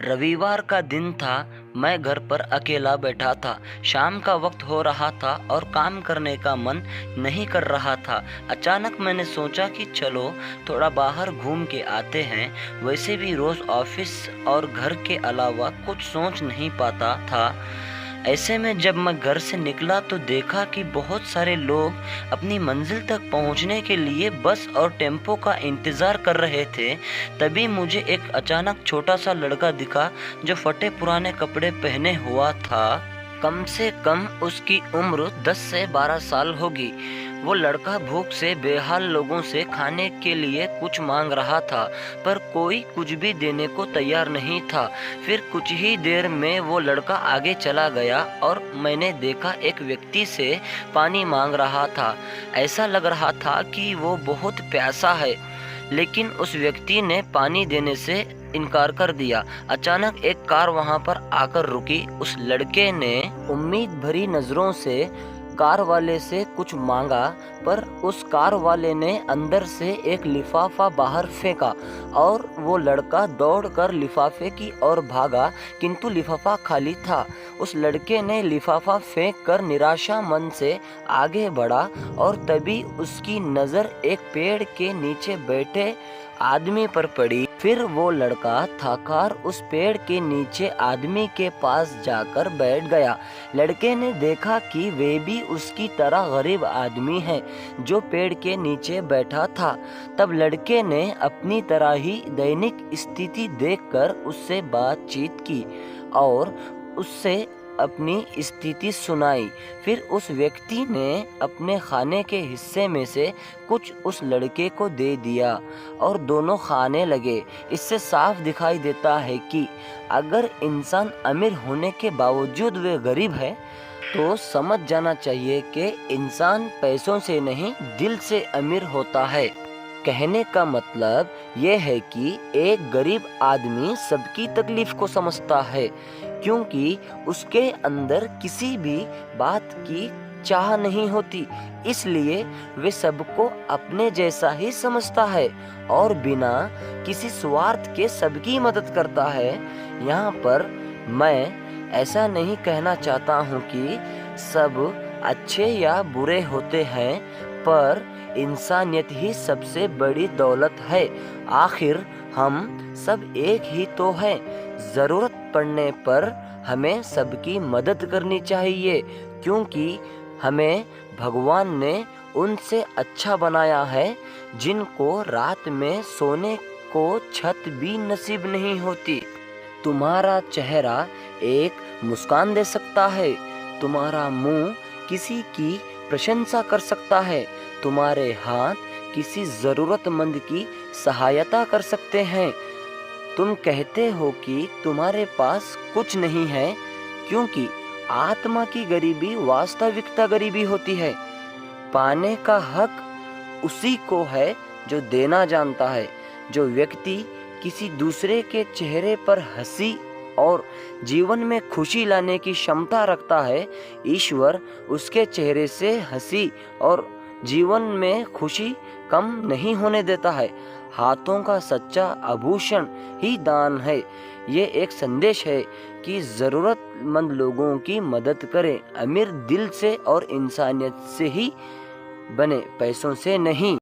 रविवार का दिन था। मैं घर पर अकेला बैठा था। शाम का वक्त हो रहा था और काम करने का मन नहीं कर रहा था। अचानक मैंने सोचा कि चलो थोड़ा बाहर घूम के आते हैं। वैसे भी रोज़ ऑफिस और घर के अलावा कुछ सोच नहीं पाता था। ऐसे में जब मैं घर से निकला तो देखा कि बहुत सारे लोग अपनी मंजिल तक पहुंचने के लिए बस और टेम्पो का इंतज़ार कर रहे थे। तभी मुझे एक अचानक छोटा सा लड़का दिखा जो फटे पुराने कपड़े पहने हुआ था। कम से कम उसकी उम्र 10 से 12 साल होगी। वो लड़का भूख से बेहाल लोगों से खाने के लिए कुछ मांग रहा था, पर कोई कुछ भी देने को तैयार नहीं था। फिर कुछ ही देर में वो लड़का आगे चला गया और मैंने देखा एक व्यक्ति से पानी मांग रहा था। ऐसा लग रहा था कि वो बहुत प्यासा है, लेकिन उस व्यक्ति ने पानी देने से इनकार कर दिया। अचानक एक कार वहां पर आकर रुकी। उस लड़के ने उम्मीद भरी नजरों से कार वाले से कुछ मांगा, पर उस कार वाले ने अंदर से एक लिफाफा बाहर फेंका और वो लड़का दौड़कर लिफाफे की ओर भागा, किंतु लिफाफा खाली था। उस लड़के ने लिफाफा फेंक कर निराशा मन से आगे बढ़ा और तभी उसकी नज़र एक पेड़ के नीचे बैठे आदमी पर पड़ी। फिर वो लड़का थकार उस पेड़ के नीचे आदमी के पास जाकर बैठ गया। लड़के ने देखा कि वे भी उसकी तरह गरीब आदमी है जो पेड़ के नीचे बैठा था। तब लड़के ने अपनी तरह ही दैनिक स्थिति देखकर उससे बातचीत की और उससे अपनी स्थिति सुनाई। फिर उस व्यक्ति ने अपने खाने के हिस्से में से कुछ उस लड़के को दे दिया और दोनों खाने लगे। इससे साफ दिखाई देता है कि अगर इंसान अमीर होने के बावजूद वे गरीब है तो समझ जाना चाहिए कि इंसान पैसों से नहीं दिल से अमीर होता है। कहने का मतलब ये है कि एक गरीब आदमी सबकी तकलीफ को समझता है, क्योंकि उसके अंदर किसी भी बात की चाह नहीं होती, इसलिए वे सबको अपने जैसा ही समझता है और बिना किसी स्वार्थ के सबकी मदद करता है। यहाँ पर मैं ऐसा नहीं कहना चाहता हूँ कि सब अच्छे या बुरे होते हैं, पर इंसानियत ही सबसे बड़ी दौलत है। आखिर हम सब एक ही तो हैं। ज़रूरत पड़ने पर हमें सबकी मदद करनी चाहिए, क्योंकि हमें भगवान ने उनसे अच्छा बनाया है जिनको रात में सोने को छत भी नसीब नहीं होती। तुम्हारा चेहरा एक मुस्कान दे सकता है, तुम्हारा मुंह किसी की प्रशंसा कर सकता है, तुम्हारे हाथ किसी ज़रूरतमंद की सहायता कर सकते हैं। तुम कहते हो कि तुम्हारे पास कुछ नहीं है, क्योंकि आत्मा की गरीबी वास्तविकता गरीबी होती है। पाने का हक उसी को है जो देना जानता है। जो व्यक्ति किसी दूसरे के चेहरे पर हंसी और जीवन में खुशी लाने की क्षमता रखता है, ईश्वर उसके चेहरे से हंसी और जीवन में खुशी कम नहीं होने देता है। हाथों का सच्चा आभूषण ही दान है। ये एक संदेश है कि ज़रूरतमंद लोगों की मदद करें। अमीर दिल से और इंसानियत से ही बने, पैसों से नहीं।